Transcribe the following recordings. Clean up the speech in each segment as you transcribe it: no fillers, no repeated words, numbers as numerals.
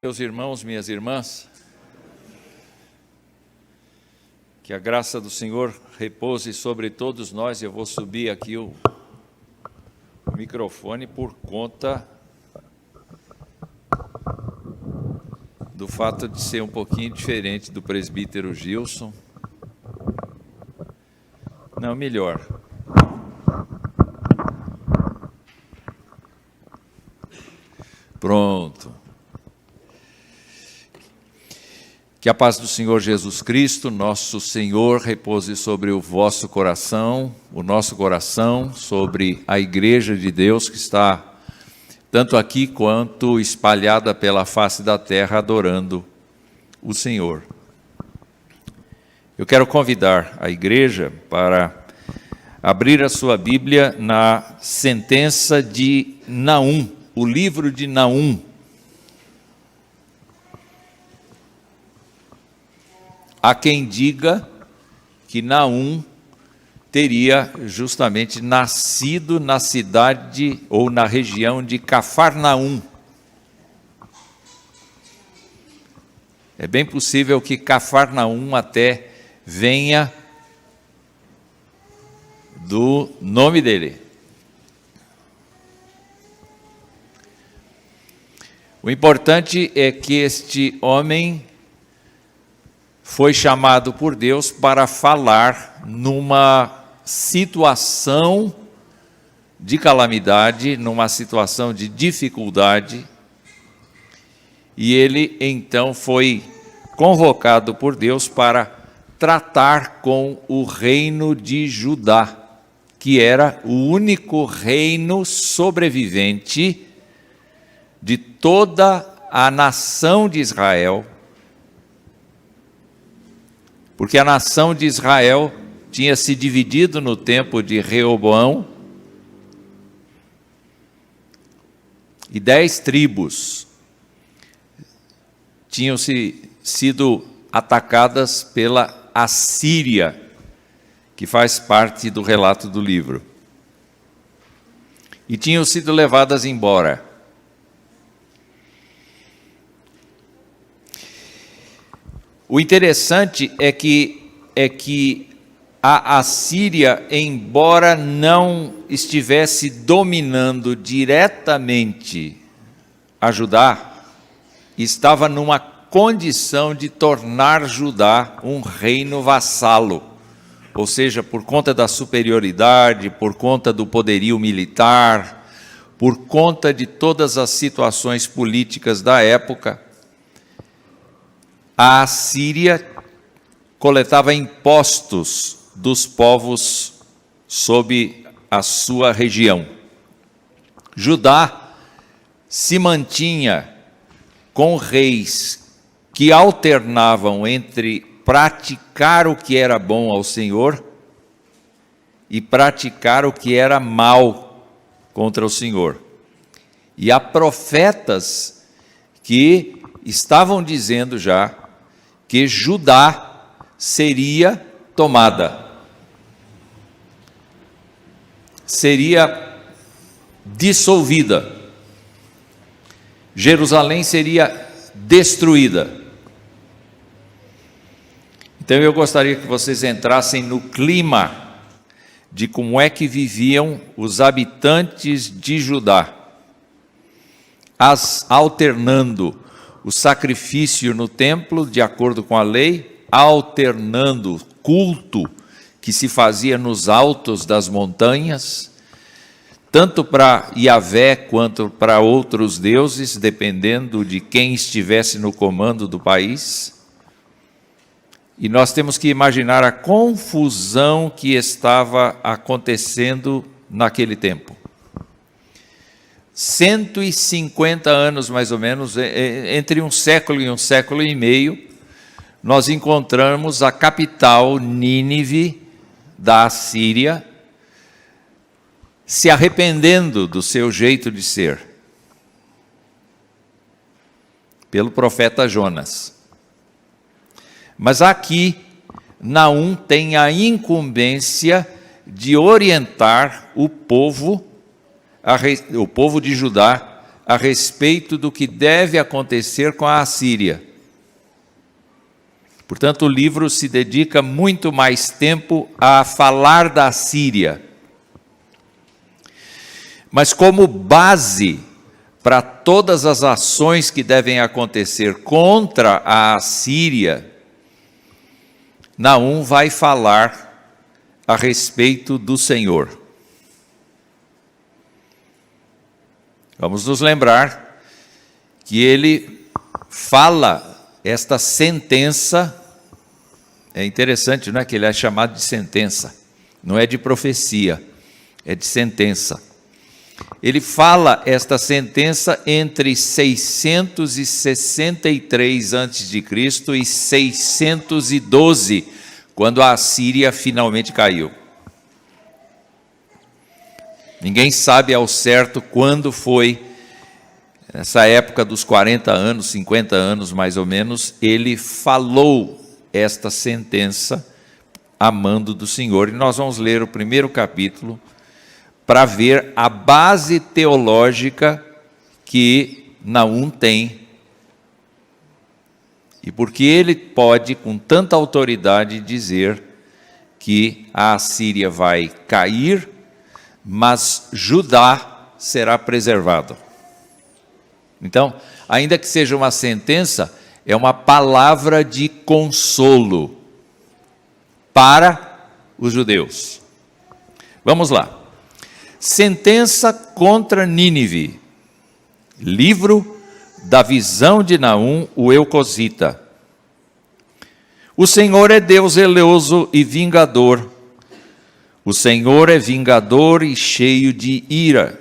Meus irmãos, minhas irmãs, que a graça do Senhor repouse sobre todos nós. Eu vou subir aqui o microfone por conta do fato de ser um pouquinho diferente do presbítero Gilson. Não, melhor. Pronto. Que a paz do Senhor Jesus Cristo, nosso Senhor, repouse sobre o vosso coração, o nosso coração, sobre a Igreja de Deus que está tanto aqui quanto espalhada pela face da terra, adorando o Senhor. Eu quero convidar a Igreja para abrir a sua Bíblia na sentença de Naum, o livro de Naum. Há quem diga que Naum teria justamente nascido na cidade ou na região de Cafarnaum. É bem possível que Cafarnaum até venha do nome dele. O importante é que este homem foi chamado por Deus para falar numa situação de calamidade, numa situação de dificuldade, e ele então foi convocado por Deus para tratar com o reino de Judá, que era o único reino sobrevivente de toda a nação de Israel, porque a nação de Israel tinha se dividido no tempo de Reoboão, e 10 tribos tinham sido atacadas pela Assíria, que faz parte do relato do livro, e tinham sido levadas embora. O interessante é que a Assíria, embora não estivesse dominando diretamente a Judá, estava numa condição de tornar Judá um reino vassalo, ou seja, por conta da superioridade, por conta do poderio militar, por conta de todas as situações políticas da época. A Assíria coletava impostos dos povos sob a sua região. Judá se mantinha com reis que alternavam entre praticar o que era bom ao Senhor e praticar o que era mal contra o Senhor. E há profetas que estavam dizendo já que Judá seria tomada, seria dissolvida, Jerusalém seria destruída. Então eu gostaria que vocês entrassem no clima de como é que viviam os habitantes de Judá, alternando o sacrifício no templo, de acordo com a lei, alternando o culto que se fazia nos altos das montanhas, tanto para Yahvé quanto para outros deuses, dependendo de quem estivesse no comando do país. E nós temos que imaginar a confusão que estava acontecendo naquele tempo. 150 anos, mais ou menos, entre um século e meio, nós encontramos a capital, Nínive, da Assíria, se arrependendo do seu jeito de ser, pelo profeta Jonas. Mas aqui, Naum tem a incumbência de orientar o povo de Judá a respeito do que deve acontecer com a Assíria. Portanto, o livro se dedica muito mais tempo a falar da Assíria. Mas como base para todas as ações que devem acontecer contra a Assíria, Naum vai falar a respeito do Senhor. Vamos nos lembrar que ele fala esta sentença. É interessante, não é, que ele é chamado de sentença, não é de profecia, é de sentença. Ele fala esta sentença entre 663 a.C. e 612, quando a Assíria finalmente caiu. Ninguém sabe ao certo quando foi, nessa época dos 40 anos, 50 anos mais ou menos, ele falou esta sentença a mando do Senhor. E nós vamos ler o primeiro capítulo para ver a base teológica que Naum tem e porque ele pode, com tanta autoridade, dizer que a Assíria vai cair, mas Judá será preservado. Então, ainda que seja uma sentença, é uma palavra de consolo para os judeus. Vamos lá. Sentença contra Nínive. Livro da visão de Naum, o Eucosita. O Senhor é Deus zeloso e vingador. O Senhor é vingador e cheio de ira.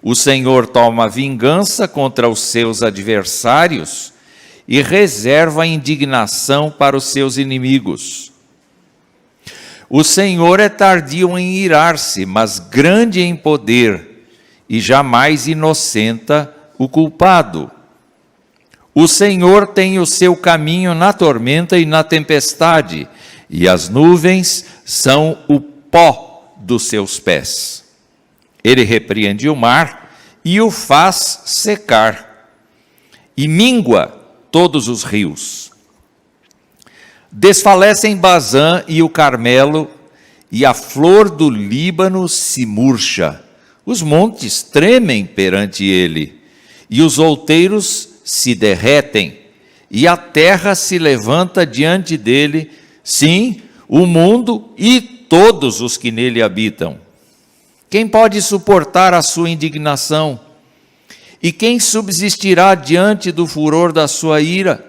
O Senhor toma vingança contra os seus adversários e reserva a indignação para os seus inimigos. O Senhor é tardio em irar-se, mas grande em poder, e jamais inocenta o culpado. O Senhor tem o seu caminho na tormenta e na tempestade, e as nuvens são o pó dos seus pés. Ele repreende o mar e o faz secar, e mingua todos os rios. Desfalecem Bazã e o Carmelo, e a flor do Líbano se murcha. Os montes tremem perante ele, e os outeiros se derretem, e a terra se levanta diante dele, sim, o mundo e todos os que nele habitam. Quem pode suportar a sua indignação? E quem subsistirá diante do furor da sua ira?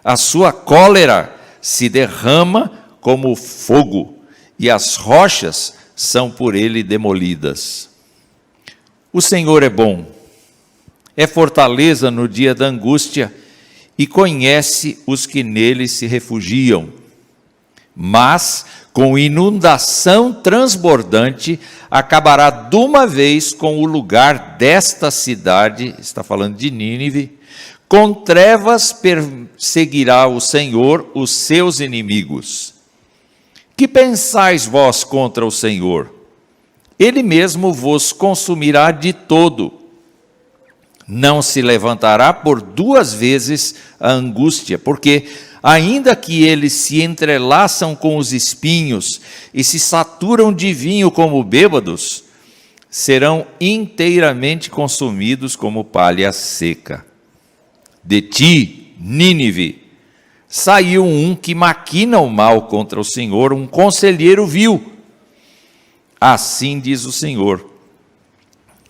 A sua cólera se derrama como fogo, e as rochas são por ele demolidas. O Senhor é bom, é fortaleza no dia da angústia, e conhece os que nele se refugiam. Mas, com inundação transbordante, acabará de uma vez com o lugar desta cidade, está falando de Nínive, com trevas perseguirá o Senhor os seus inimigos. Que pensais vós contra o Senhor? Ele mesmo vos consumirá de todo. Não se levantará por duas vezes a angústia, porque ainda que eles se entrelaçam com os espinhos e se saturam de vinho como bêbados, serão inteiramente consumidos como palha seca. De ti, Nínive, saiu um que maquina o mal contra o Senhor, um conselheiro vil. Assim diz o Senhor: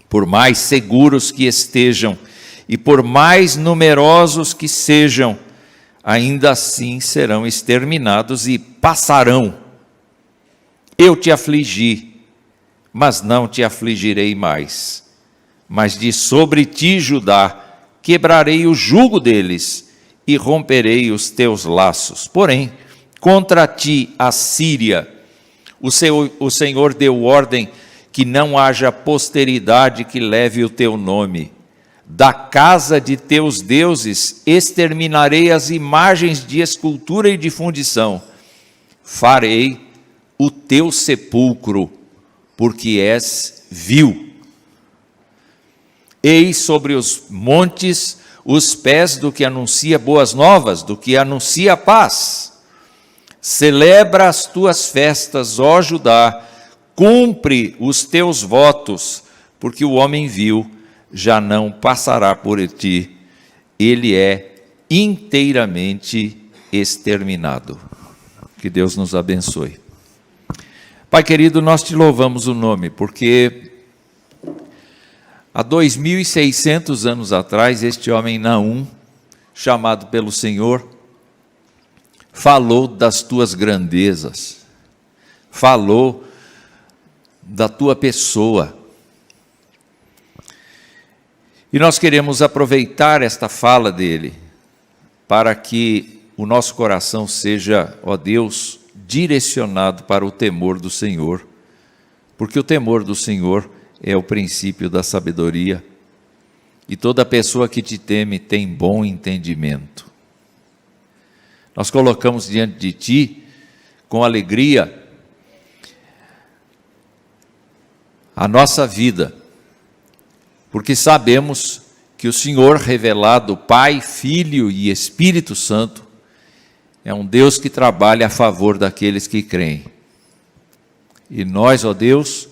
por mais seguros que estejam e por mais numerosos que sejam, ainda assim serão exterminados e passarão. Eu te afligi, mas não te afligirei mais. Mas de sobre ti, Judá, quebrarei o jugo deles e romperei os teus laços. Porém, contra ti, Assíria, o Senhor deu ordem que não haja posteridade que leve o teu nome. Da casa de teus deuses exterminarei as imagens de escultura e de fundição. Farei o teu sepulcro, porque és vil. Eis sobre os montes os pés do que anuncia boas novas, do que anuncia paz. Celebra as tuas festas, ó Judá, cumpre os teus votos, porque o homem vil já não passará por ti, ele é inteiramente exterminado. Que Deus nos abençoe. Pai querido, nós te louvamos o nome, porque há 2.600 anos atrás, este homem Naum, chamado pelo Senhor, falou das tuas grandezas, falou da tua pessoa. E nós queremos aproveitar esta fala dele, para que o nosso coração seja, ó Deus, direcionado para o temor do Senhor, porque o temor do Senhor é o princípio da sabedoria, e toda pessoa que te teme tem bom entendimento. Nós colocamos diante de ti, com alegria, a nossa vida, porque sabemos que o Senhor revelado, Pai, Filho e Espírito Santo, é um Deus que trabalha a favor daqueles que creem. E nós, ó Deus,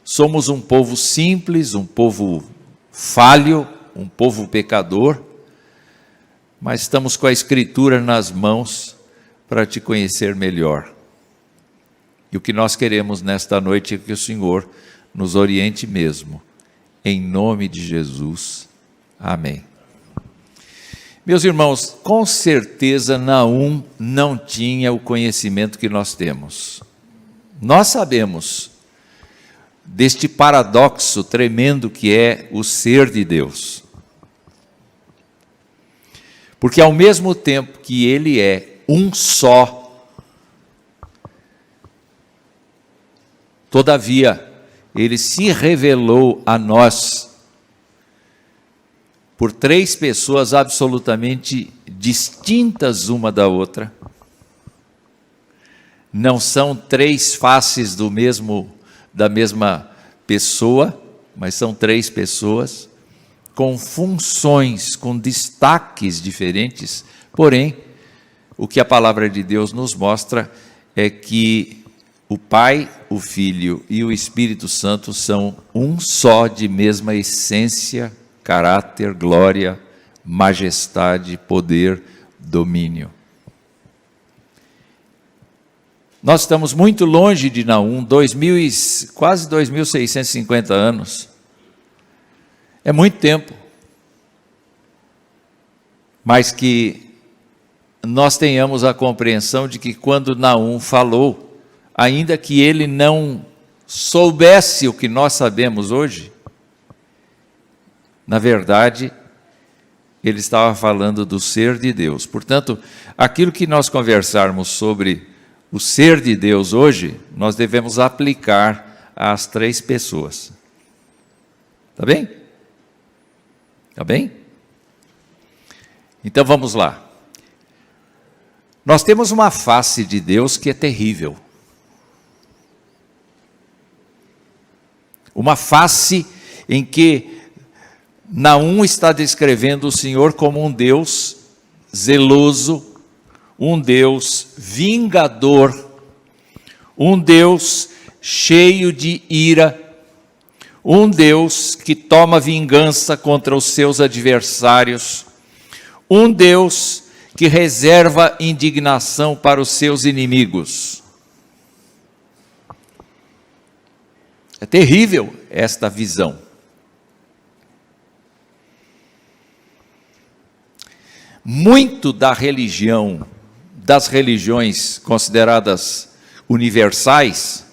somos um povo simples, um povo falho, um povo pecador, mas estamos com a Escritura nas mãos para te conhecer melhor. E o que nós queremos nesta noite é que o Senhor nos oriente mesmo, em nome de Jesus. Amém. Meus irmãos, com certeza Naum não tinha o conhecimento que nós temos. Nós sabemos deste paradoxo tremendo que é o ser de Deus. Porque ao mesmo tempo que ele é um só, todavia, ele se revelou a nós por três pessoas absolutamente distintas uma da outra. Não são três faces da mesma pessoa, mas são três pessoas com funções, com destaques diferentes. Porém, o que a palavra de Deus nos mostra é que o Pai, o Filho e o Espírito Santo são um só, de mesma essência, caráter, glória, majestade, poder, domínio. Nós estamos muito longe de Naum, quase 2.650 anos. É muito tempo. Mas que nós tenhamos a compreensão de que quando Naum falou, ainda que ele não soubesse o que nós sabemos hoje, na verdade, ele estava falando do ser de Deus. Portanto, aquilo que nós conversarmos sobre o ser de Deus hoje, nós devemos aplicar às três pessoas. Tá bem? Tá bem? Então vamos lá. Nós temos uma face de Deus que é terrível. Uma face em que Naum está descrevendo o Senhor como um Deus zeloso, um Deus vingador, um Deus cheio de ira, um Deus que toma vingança contra os seus adversários, um Deus que reserva indignação para os seus inimigos. É terrível esta visão. Muito da religião, das religiões consideradas universais,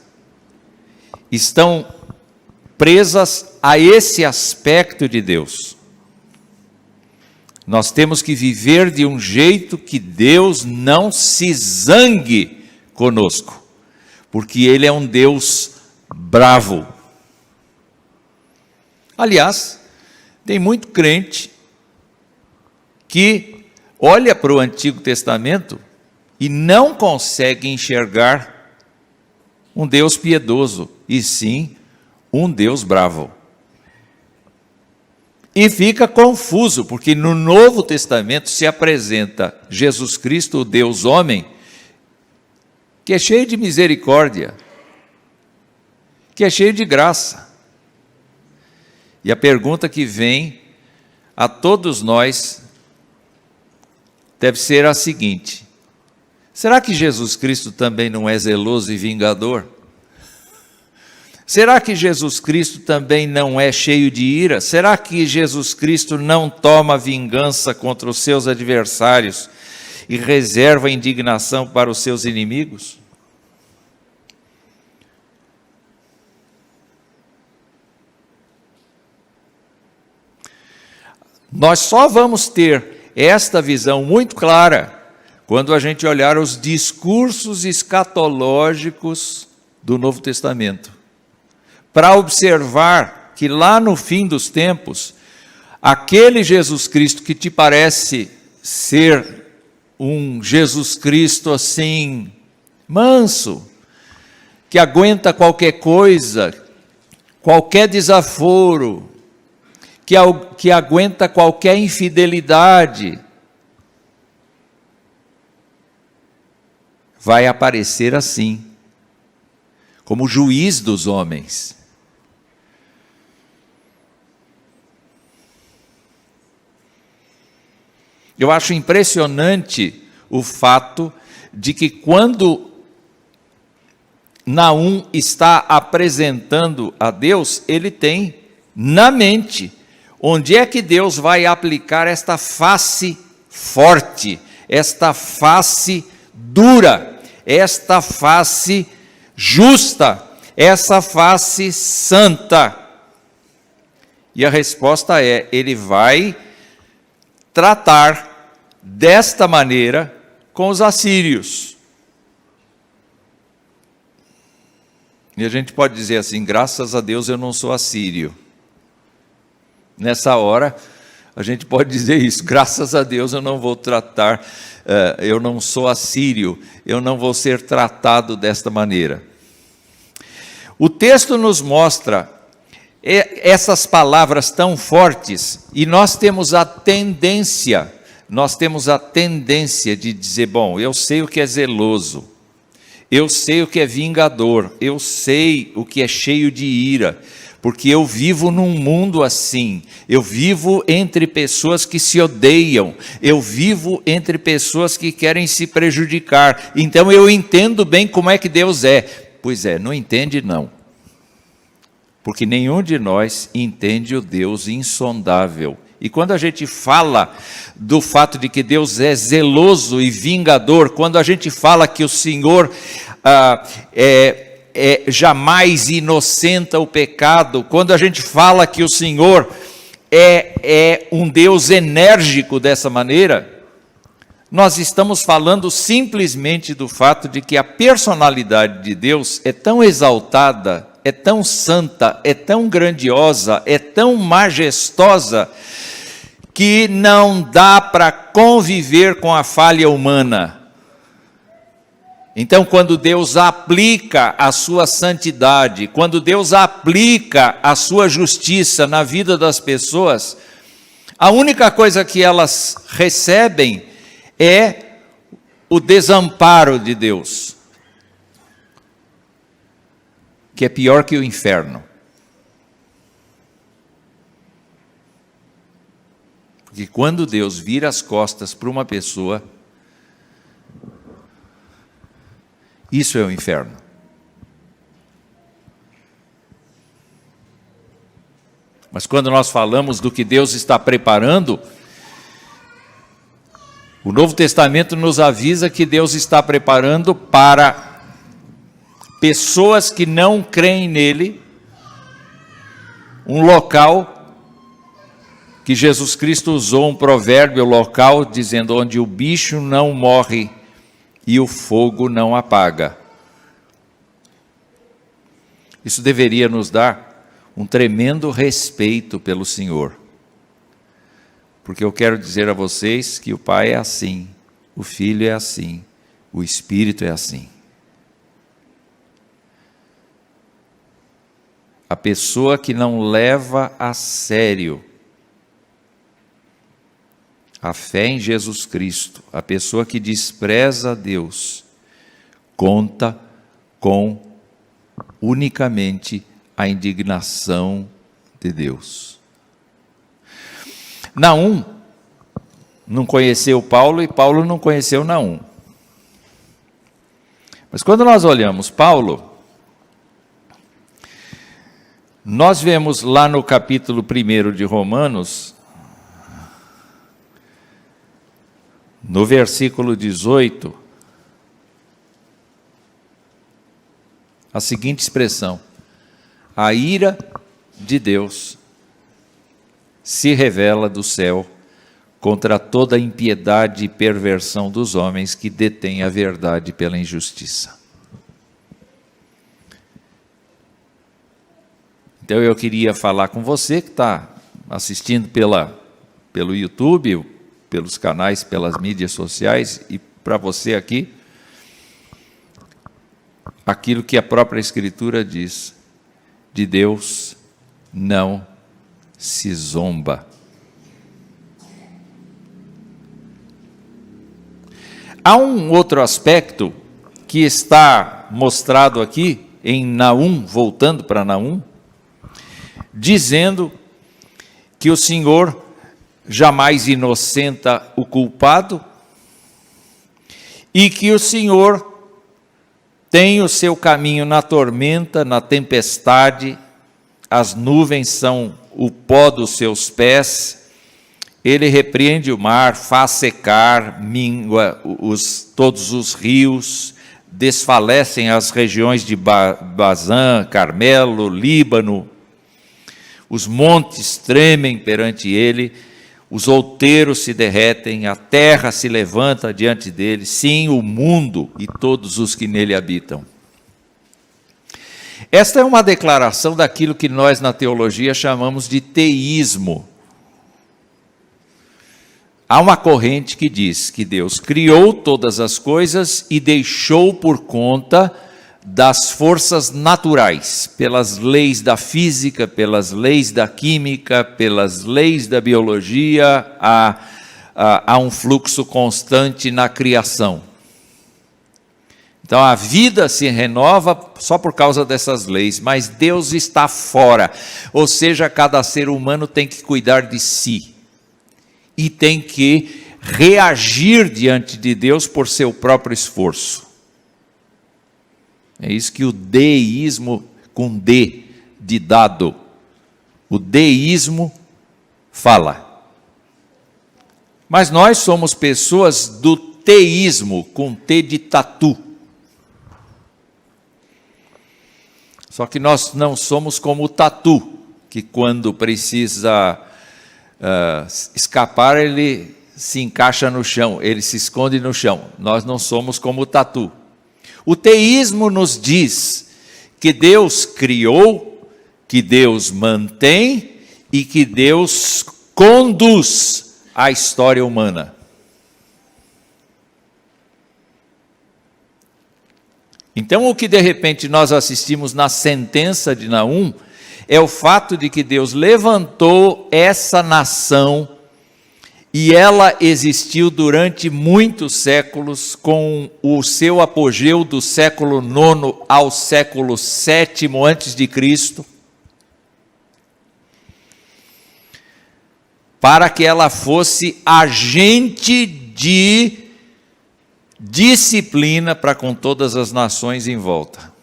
estão presas a esse aspecto de Deus. Nós temos que viver de um jeito que Deus não se zangue conosco, porque Ele é um Deus bravo. Aliás, tem muito crente que olha para o Antigo Testamento e não consegue enxergar um Deus piedoso, e sim um Deus bravo. E fica confuso, porque no Novo Testamento se apresenta Jesus Cristo, o Deus homem, que é cheio de misericórdia, que é cheio de graça. E a pergunta que vem a todos nós deve ser a seguinte: será que Jesus Cristo também não é zeloso e vingador? Será que Jesus Cristo também não é cheio de ira? Será que Jesus Cristo não toma vingança contra os seus adversários e reserva indignação para os seus inimigos? Nós só vamos ter esta visão muito clara quando a gente olhar os discursos escatológicos do Novo Testamento, para observar que lá no fim dos tempos, aquele Jesus Cristo que te parece ser um Jesus Cristo assim, manso, que aguenta qualquer coisa, qualquer desaforo, que aguenta qualquer infidelidade, vai aparecer assim, como juiz dos homens. Eu acho impressionante o fato de que quando Naum está apresentando a Deus, ele tem na mente onde é que Deus vai aplicar esta face forte, esta face dura, esta face justa, essa face santa. E a resposta é: ele vai tratar desta maneira com os assírios. E a gente pode dizer assim: graças a Deus eu não sou assírio. Nessa hora, a gente pode dizer isso: graças a Deus eu não vou tratar, eu não sou assírio, eu não vou ser tratado desta maneira. O texto nos mostra essas palavras tão fortes, e nós temos a tendência de dizer: bom, eu sei o que é zeloso, eu sei o que é vingador, eu sei o que é cheio de ira, porque eu vivo num mundo assim, eu vivo entre pessoas que se odeiam, eu vivo entre pessoas que querem se prejudicar, então eu entendo bem como é que Deus é. Pois é, não entende não. Porque nenhum de nós entende o Deus insondável. E quando a gente fala do fato de que Deus é zeloso e vingador, quando a gente fala que o Senhor jamais inocenta o pecado, quando a gente fala que o Senhor é um Deus enérgico dessa maneira, nós estamos falando simplesmente do fato de que a personalidade de Deus é tão exaltada, é tão santa, é tão grandiosa, é tão majestosa, que não dá para conviver com a falha humana. Então, quando Deus aplica a sua santidade, quando Deus aplica a sua justiça na vida das pessoas, a única coisa que elas recebem é o desamparo de Deus, que é pior que o inferno. Porque quando Deus vira as costas para uma pessoa, isso é o inferno. Mas quando nós falamos do que Deus está preparando, o Novo Testamento nos avisa que Deus está preparando para pessoas que não creem nele, um local que Jesus Cristo usou um provérbio local, dizendo: onde o bicho não morre e o fogo não apaga. Isso deveria nos dar um tremendo respeito pelo Senhor, porque eu quero dizer a vocês que o Pai é assim, o Filho é assim, o Espírito é assim. A pessoa que não leva a sério a fé em Jesus Cristo, a pessoa que despreza a Deus, conta com unicamente a indignação de Deus. Naum não conheceu Paulo e Paulo não conheceu Naum. Mas quando nós olhamos Paulo, nós vemos lá no capítulo 1 de Romanos, no versículo 18, a seguinte expressão: a ira de Deus se revela do céu contra toda a impiedade e perversão dos homens que detêm a verdade pela injustiça. Então eu queria falar com você que está assistindo pelo YouTube, pelos canais, pelas mídias sociais, e para você aqui, aquilo que a própria Escritura diz: de Deus não se zomba. Há um outro aspecto que está mostrado aqui em Naum, voltando para Naum, dizendo que o Senhor jamais inocenta o culpado e que o Senhor tem o seu caminho na tormenta, na tempestade, as nuvens são o pó dos seus pés, ele repreende o mar, faz secar, mingua todos os rios, desfalecem as regiões de Bazã, Carmelo, Líbano, os montes tremem perante ele, os outeiros se derretem, a terra se levanta diante dele, sim, o mundo e todos os que nele habitam. Esta é uma declaração daquilo que nós na teologia chamamos de teísmo. Há uma corrente que diz que Deus criou todas as coisas e deixou por conta das forças naturais, pelas leis da física, pelas leis da química, pelas leis da biologia, há um fluxo constante na criação. Então a vida se renova só por causa dessas leis, mas Deus está fora, ou seja, cada ser humano tem que cuidar de si e tem que reagir diante de Deus por seu próprio esforço. É isso que o deísmo, com D de dado, o deísmo fala. Mas nós somos pessoas do teísmo, com T de tatu. Só que nós não somos como o tatu, que quando precisa escapar, ele se encaixa no chão, ele se esconde no chão. Nós não somos como o tatu. O teísmo nos diz que Deus criou, que Deus mantém e que Deus conduz a história humana. Então, o que de repente nós assistimos na sentença de Naum é o fato de que Deus levantou essa nação e ela existiu durante muitos séculos, com o seu apogeu do século IX ao século VII antes de Cristo, para que ela fosse agente de disciplina para com todas as nações em volta.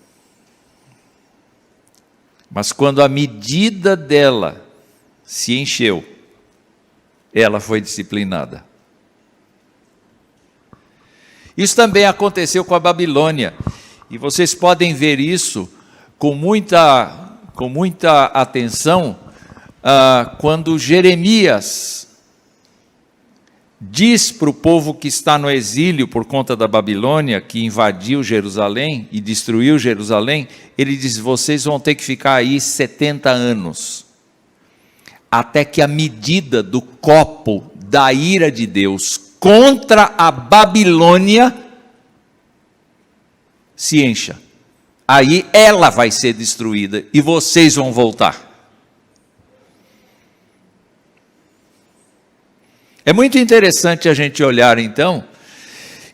Mas quando a medida dela se encheu, ela foi disciplinada. Isso também aconteceu com a Babilônia, e vocês podem ver isso com muita atenção quando Jeremias diz para o povo que está no exílio por conta da Babilônia, que invadiu Jerusalém e destruiu Jerusalém, ele diz: vocês vão ter que ficar aí 70 anos, até que a medida do copo da ira de Deus contra a Babilônia se encha. Aí ela vai ser destruída e vocês vão voltar. É muito interessante a gente olhar, então,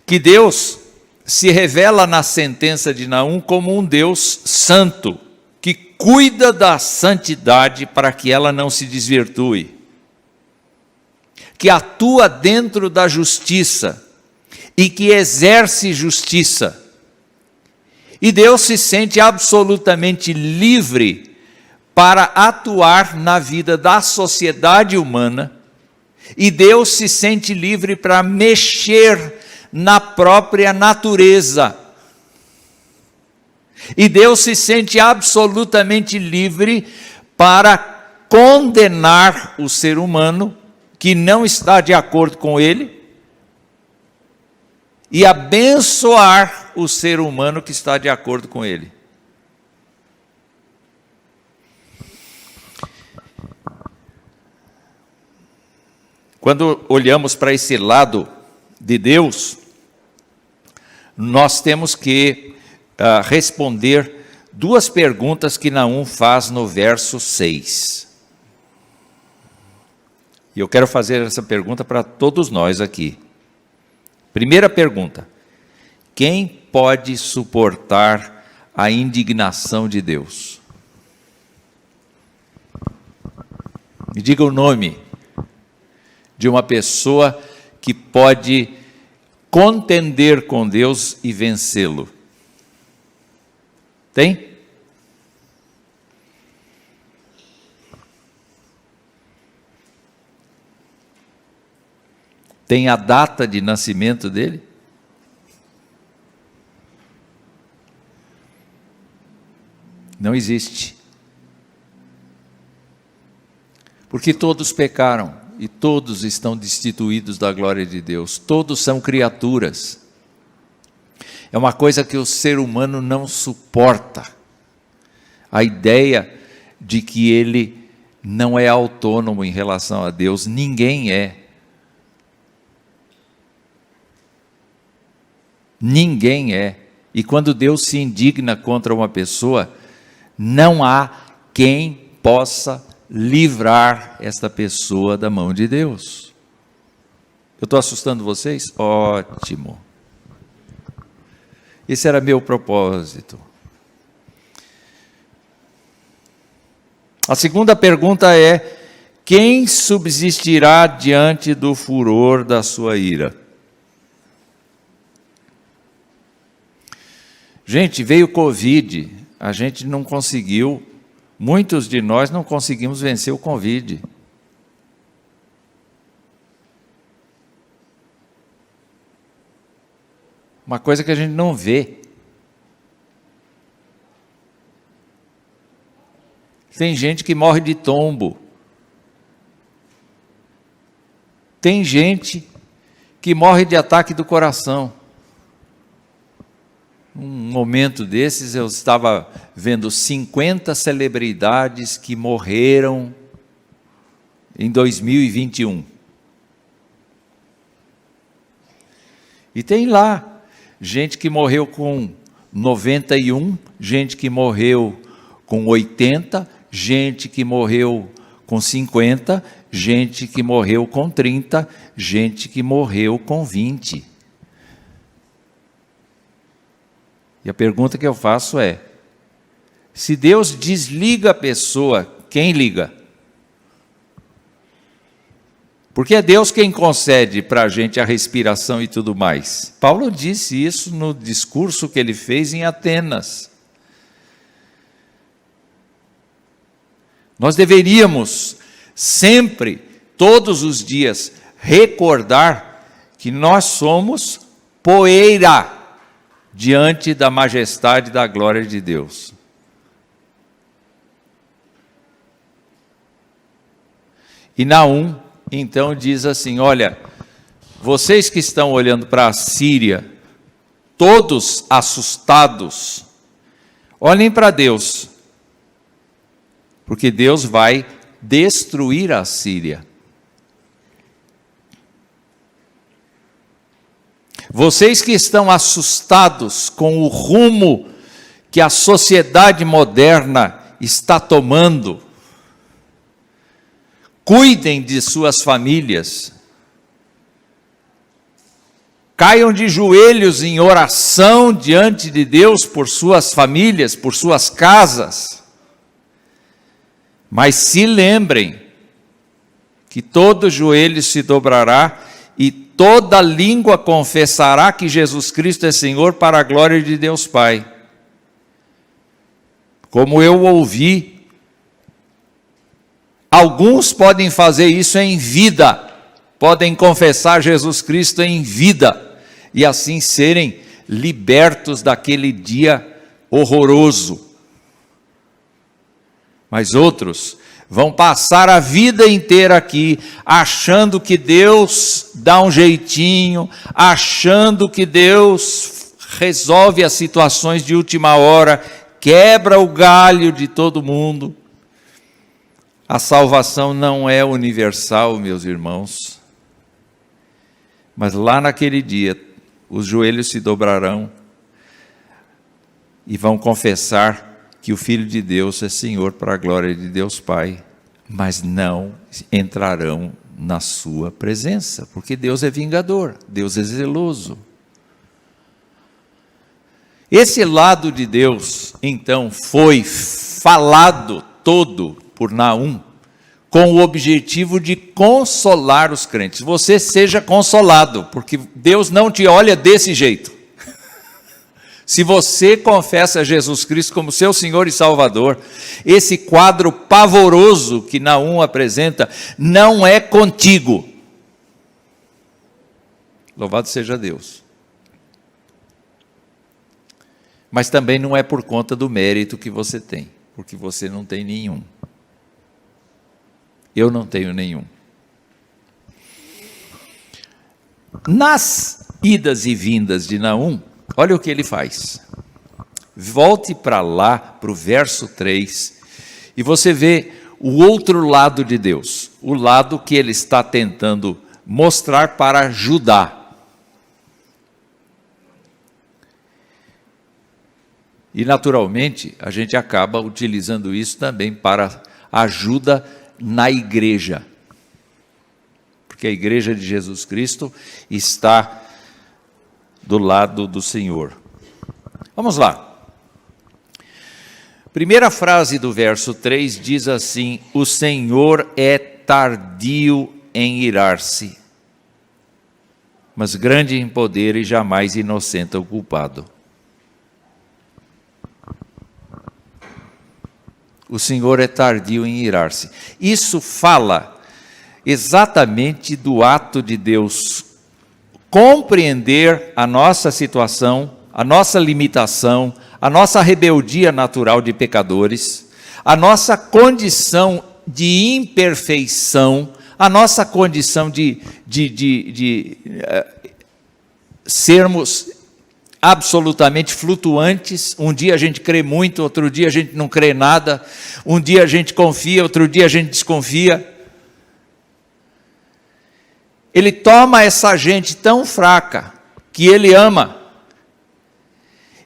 que Deus se revela na sentença de Naum como um Deus santo, que cuida da santidade para que ela não se desvirtue, que atua dentro da justiça e que exerce justiça. E Deus se sente absolutamente livre para atuar na vida da sociedade humana, e Deus se sente livre para mexer na própria natureza. E Deus se sente absolutamente livre para condenar o ser humano que não está de acordo com ele e abençoar o ser humano que está de acordo com ele. Quando olhamos para esse lado de Deus, nós temos que responder duas perguntas que Naum faz no verso 6. E eu quero fazer essa pergunta para todos nós aqui. Primeira pergunta: quem pode suportar a indignação de Deus? Me diga o nome de uma pessoa que pode contender com Deus e vencê-lo. Tem? Tem a data de nascimento dele? Não existe. Porque todos pecaram e todos estão destituídos da glória de Deus. Todos são criaturas. É uma coisa que o ser humano não suporta. A ideia de que ele não é autônomo em relação a Deus. Ninguém é. Ninguém é. E quando Deus se indigna contra uma pessoa, não há quem possa livrar esta pessoa da mão de Deus. Eu estou assustando vocês? Ótimo. Esse era meu propósito. A segunda pergunta é: quem subsistirá diante do furor da sua ira? Gente, veio Covid, a gente não conseguiu, muitos de nós não conseguimos vencer o Covid. Uma coisa que a gente não vê. Tem gente que morre de tombo. Tem gente que morre de ataque do coração. Um momento desses eu estava vendo 50 celebridades que morreram em 2021. E tem lá gente que morreu com 91, gente que morreu com 80, gente que morreu com 50, gente que morreu com 30, gente que morreu com 20. E a pergunta que eu faço é: se Deus desliga a pessoa, quem liga? Porque é Deus quem concede para a gente a respiração e tudo mais. Paulo disse isso no discurso que ele fez em Atenas. Nós deveríamos sempre, todos os dias, recordar que nós somos poeira diante da majestade e da glória de Deus. E Naum, então, diz assim: olha, vocês que estão olhando para a Síria, todos assustados, olhem para Deus, porque Deus vai destruir a Síria. Vocês que estão assustados com o rumo que a sociedade moderna está tomando, cuidem de suas famílias, caiam de joelhos em oração diante de Deus por suas famílias, por suas casas. Mas se lembrem que todo joelho se dobrará e toda língua confessará que Jesus Cristo é Senhor, para a glória de Deus Pai. Como eu ouvi, alguns podem fazer isso em vida, podem confessar Jesus Cristo em vida, e assim serem libertos daquele dia horroroso. Mas outros vão passar a vida inteira aqui, achando que Deus dá um jeitinho, achando que Deus resolve as situações de última hora, quebra o galho de todo mundo. A salvação não é universal, meus irmãos. Mas lá naquele dia, os joelhos se dobrarão e vão confessar que o Filho de Deus é Senhor, para a glória de Deus Pai, mas não entrarão na sua presença, porque Deus é vingador, Deus é zeloso. Esse lado de Deus, então, foi falado todo por Naum, com o objetivo de consolar os crentes. Você seja consolado, porque Deus não te olha desse jeito. Se você confessa Jesus Cristo como seu Senhor e Salvador, esse quadro pavoroso que Naum apresenta não é contigo. Louvado seja Deus. Mas também não é por conta do mérito que você tem, porque você não tem nenhum. Eu não tenho nenhum. Nas idas e vindas de Naum, olha o que ele faz. Volte para lá, para o verso 3, e você vê o outro lado de Deus, o lado que ele está tentando mostrar para Judá. E naturalmente, a gente acaba utilizando isso também para ajuda na igreja. Porque a igreja de Jesus Cristo está do lado do Senhor. Vamos lá. Primeira frase do verso 3 diz assim: o Senhor é tardio em irar-se, mas grande em poder e jamais inocenta o culpado. O Senhor é tardio em irar-se. Isso fala exatamente do ato de Deus compreender a nossa situação, a nossa limitação, a nossa rebeldia natural de pecadores, a nossa condição de imperfeição, a nossa condição de sermos absolutamente flutuantes. Um dia a gente crê muito, outro dia a gente não crê nada, um dia a gente confia, outro dia a gente desconfia. Ele toma essa gente tão fraca, que ele ama,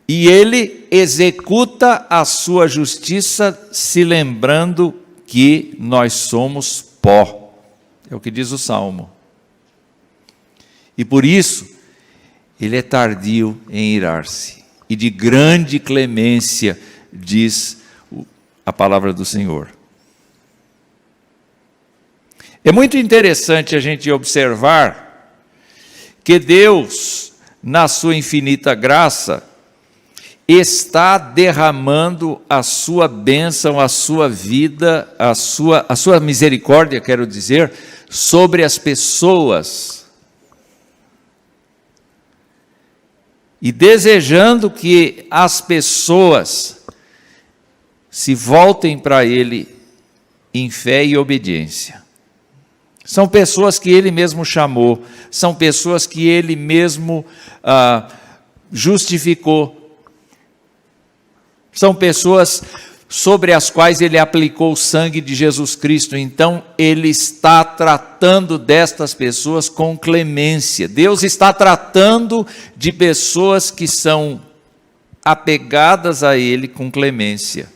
e ele executa a sua justiça, se lembrando que nós somos pó. É o que diz o Salmo. E por isso, ele é tardio em irar-se, e de grande clemência, diz a palavra do Senhor. É muito interessante a gente observar que Deus, na sua infinita graça, está derramando a sua bênção, a sua vida, a sua misericórdia, quero dizer, sobre as pessoas, e desejando que as pessoas se voltem para Ele em fé e obediência. São pessoas que Ele mesmo chamou, são pessoas que Ele mesmo justificou, são pessoas sobre as quais Ele aplicou o sangue de Jesus Cristo. Então Ele está tratando destas pessoas com clemência. Deus está tratando de pessoas que são apegadas a Ele com clemência.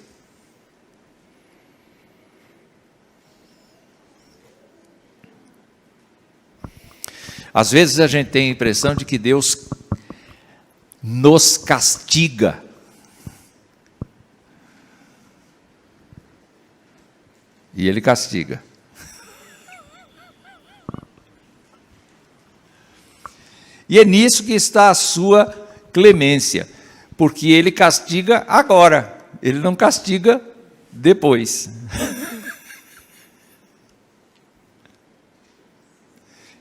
Às vezes a gente tem a impressão de que Deus nos castiga. E Ele castiga. E é nisso que está a sua clemência, porque Ele castiga agora, Ele não castiga depois.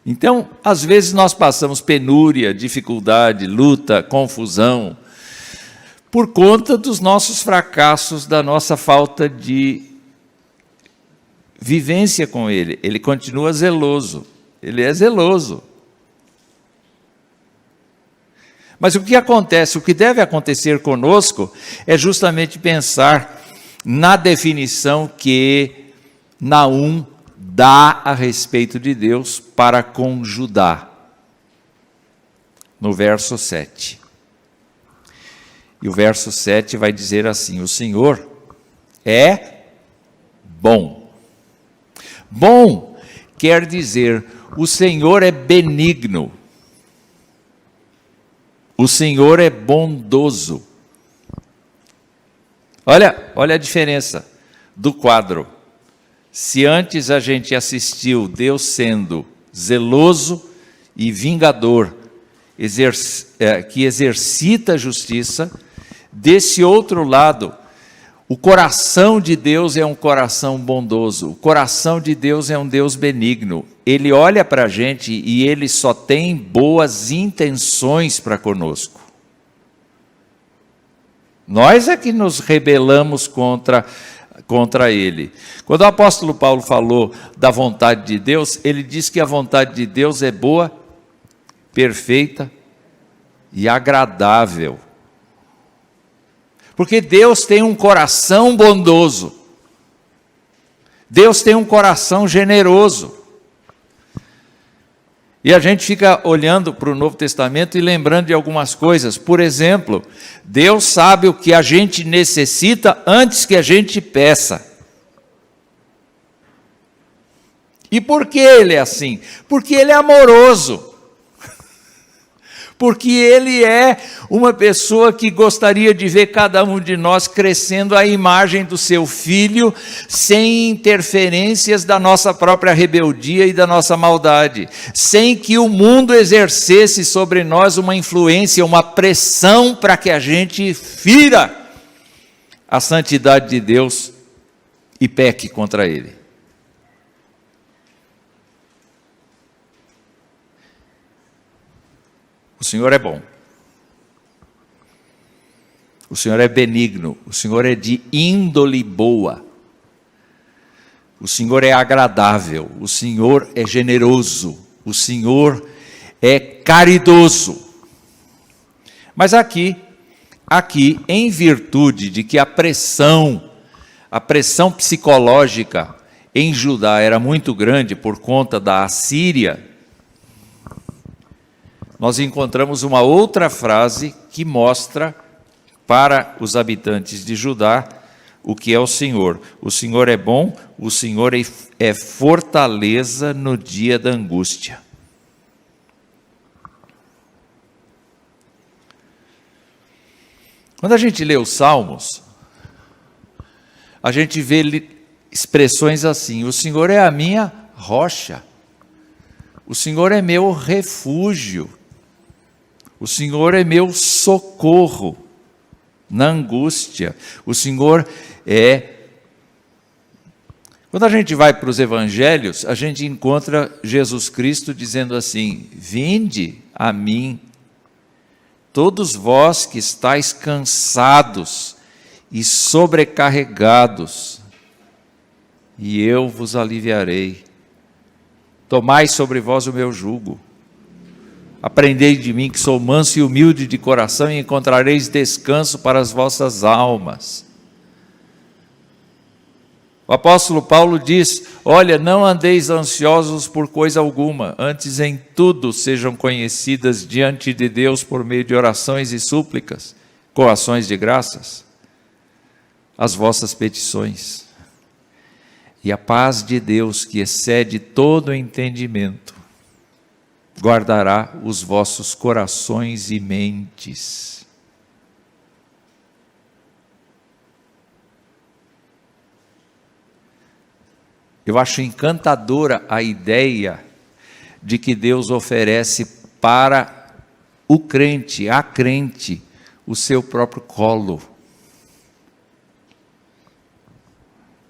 Então, às vezes nós passamos penúria, dificuldade, luta, confusão, por conta dos nossos fracassos, da nossa falta de vivência com Ele. Ele continua zeloso, Ele é zeloso. Mas o que acontece, o que deve acontecer conosco, é justamente pensar na definição que Naum dá a respeito de Deus para com Judá, no verso 7. E o verso 7 vai dizer assim: o Senhor é bom. Bom quer dizer, o Senhor é benigno. O Senhor é bondoso. Olha a diferença do quadro. Se antes a gente assistiu Deus sendo zeloso e vingador, que exercita a justiça, desse outro lado, o coração de Deus é um coração bondoso, o coração de Deus é um Deus benigno. Ele olha para a gente e Ele só tem boas intenções para conosco. Nós é que nos rebelamos contra Ele. Quando o apóstolo Paulo falou da vontade de Deus, ele diz que a vontade de Deus é boa, perfeita e agradável. Porque Deus tem um coração bondoso. Deus tem um coração generoso. E a gente fica olhando para o Novo Testamento e lembrando de algumas coisas. Por exemplo, Deus sabe o que a gente necessita antes que a gente peça. E por que Ele é assim? Porque Ele é amoroso. Porque Ele é uma pessoa que gostaria de ver cada um de nós crescendo à imagem do seu Filho, sem interferências da nossa própria rebeldia e da nossa maldade, sem que o mundo exercesse sobre nós uma influência, uma pressão para que a gente fira a santidade de Deus e peque contra Ele. O Senhor é bom, o Senhor é benigno, o Senhor é de índole boa, o Senhor é agradável, o Senhor é generoso, o Senhor é caridoso. Mas aqui, em virtude de que a pressão psicológica em Judá era muito grande por conta da Assíria, nós encontramos uma outra frase que mostra para os habitantes de Judá o que é o Senhor. O Senhor é bom, o Senhor é fortaleza no dia da angústia. Quando a gente lê os Salmos, a gente vê expressões assim: o Senhor é a minha rocha, o Senhor é meu refúgio, o Senhor é meu socorro na angústia. O Senhor é... Quando a gente vai para os evangelhos, a gente encontra Jesus Cristo dizendo assim: vinde a mim, todos vós que estáis cansados e sobrecarregados, e eu vos aliviarei. Tomai sobre vós o meu jugo. Aprendei de mim, que sou manso e humilde de coração, e encontrareis descanso para as vossas almas. O apóstolo Paulo diz: olha, não andeis ansiosos por coisa alguma, antes em tudo sejam conhecidas diante de Deus por meio de orações e súplicas, com ações de graças, as vossas petições. E a paz de Deus, que excede todo o entendimento, guardará os vossos corações e mentes. Eu acho encantadora a ideia de que Deus oferece para o crente, a crente, o seu próprio colo.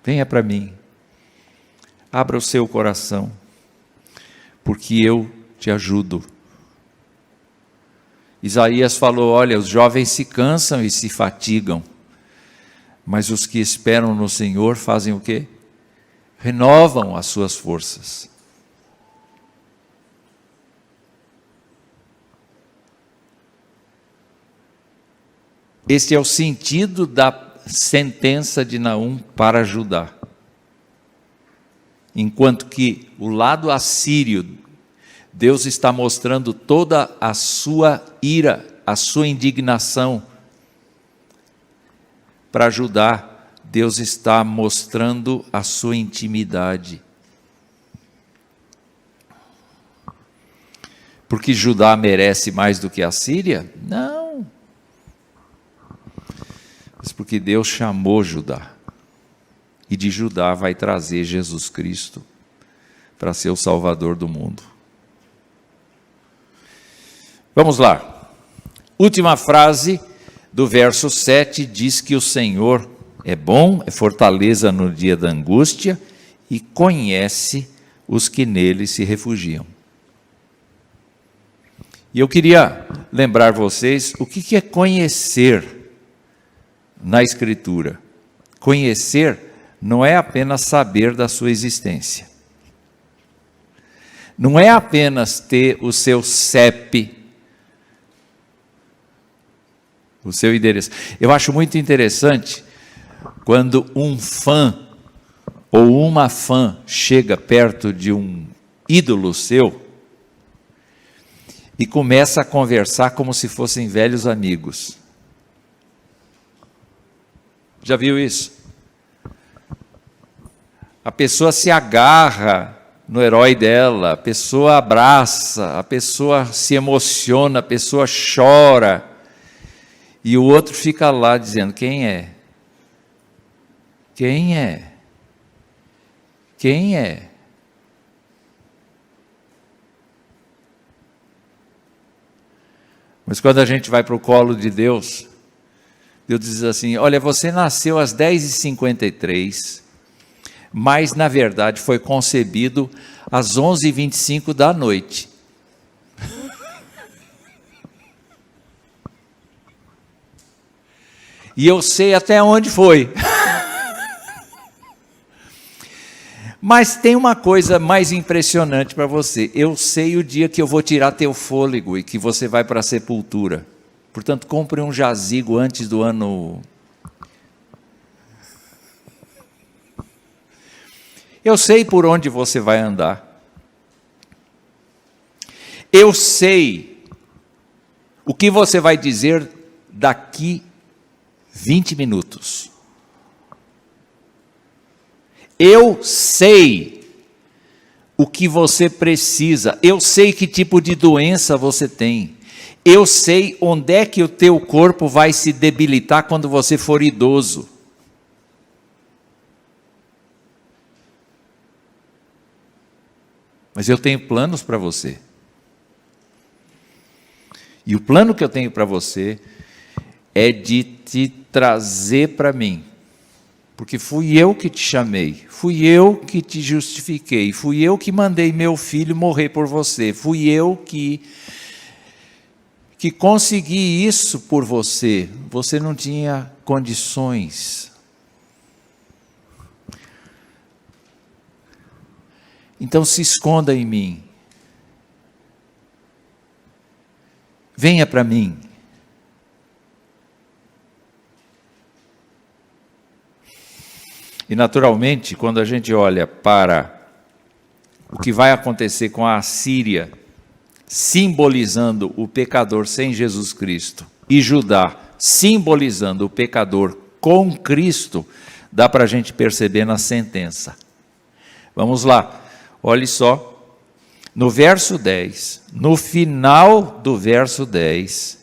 Venha para mim, abra o seu coração, porque eu te ajudo. Isaías falou, olha, os jovens se cansam e se fatigam, mas os que esperam no Senhor fazem o quê? Renovam as suas forças. Este é o sentido da sentença de Naum para Judá. Enquanto que o lado assírio, Deus está mostrando toda a sua ira, a sua indignação. Para Judá, Deus está mostrando a sua intimidade. Porque Judá merece mais do que a Síria? Não. Mas porque Deus chamou Judá. E de Judá vai trazer Jesus Cristo para ser o Salvador do mundo. Vamos lá. Última frase do verso 7 diz que o Senhor é bom, é fortaleza no dia da angústia e conhece os que nele se refugiam. E eu queria lembrar vocês o que é conhecer na Escritura. Conhecer não é apenas saber da sua existência. Não é apenas ter o seu CEP, o seu endereço. Eu acho muito interessante quando um fã ou uma fã chega perto de um ídolo seu e começa a conversar como se fossem velhos amigos. Já viu isso? A pessoa se agarra no herói dela, a pessoa abraça, a pessoa se emociona, a pessoa chora, e o outro fica lá dizendo, quem é? Quem é? Quem é? Mas quando a gente vai para o colo de Deus, Deus diz assim, olha, você nasceu às 10h53, mas na verdade foi concebido às 11h25 da noite. E eu sei até onde foi. Mas tem uma coisa mais impressionante para você. Eu sei o dia que eu vou tirar teu fôlego e que você vai para a sepultura. Portanto, compre um jazigo antes do ano. Eu sei por onde você vai andar. Eu sei o que você vai dizer daqui 20 minutos. Eu sei o que você precisa. Eu sei que tipo de doença você tem. Eu sei onde é que o teu corpo vai se debilitar quando você for idoso. Mas eu tenho planos para você. E o plano que eu tenho para você é de te trazer para mim. Porque fui eu que te chamei, fui eu que te justifiquei, fui eu que mandei meu filho morrer por você, fui eu que consegui isso por você. Você não tinha condições. Então se esconda em mim. Venha para mim. E naturalmente, quando a gente olha para o que vai acontecer com a Assíria, simbolizando o pecador sem Jesus Cristo, e Judá, simbolizando o pecador com Cristo, dá para a gente perceber na sentença. Vamos lá, olhe só, no verso 10, no final do verso 10,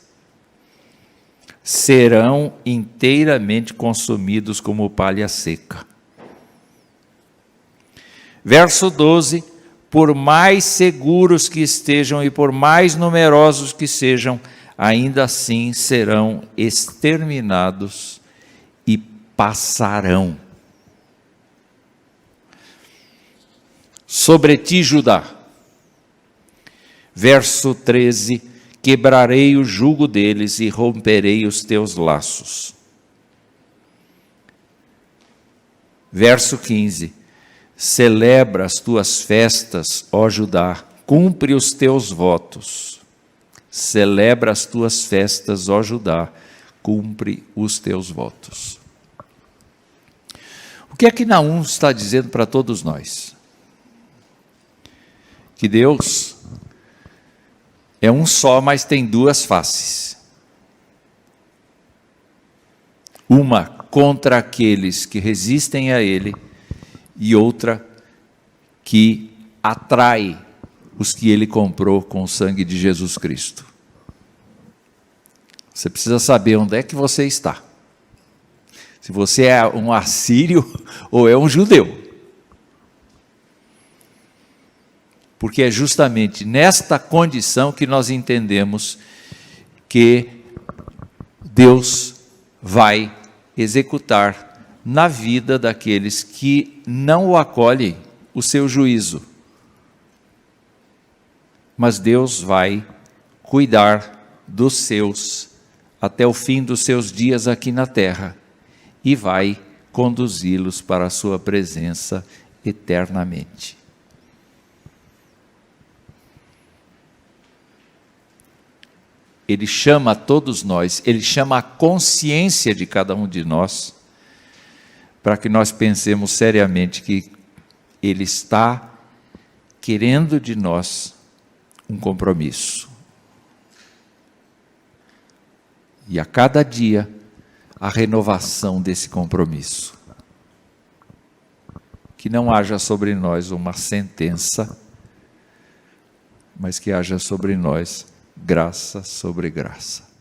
serão inteiramente consumidos como palha seca. Verso 12, por mais seguros que estejam e por mais numerosos que sejam, ainda assim serão exterminados e passarão. Sobre ti, Judá. Verso 13, quebrarei o jugo deles e romperei os teus laços. Verso 15, celebra as tuas festas, ó Judá, cumpre os teus votos. Celebra as tuas festas, ó Judá, cumpre os teus votos. O que é que Naum está dizendo para todos nós? Que Deus é um só, mas tem duas faces. Uma contra aqueles que resistem a Ele e outra que atrai os que Ele comprou com o sangue de Jesus Cristo. Você precisa saber onde é que você está. Se você é um assírio ou é um judeu. Porque é justamente nesta condição que nós entendemos que Deus vai executar na vida daqueles que não o acolhem o seu juízo. Mas Deus vai cuidar dos seus até o fim dos seus dias aqui na terra e vai conduzi-los para a sua presença eternamente. Ele chama a todos nós, Ele chama a consciência de cada um de nós, para que nós pensemos seriamente que Ele está querendo de nós um compromisso. E a cada dia, a renovação desse compromisso. Que não haja sobre nós uma sentença, mas que haja sobre nós graça sobre graça.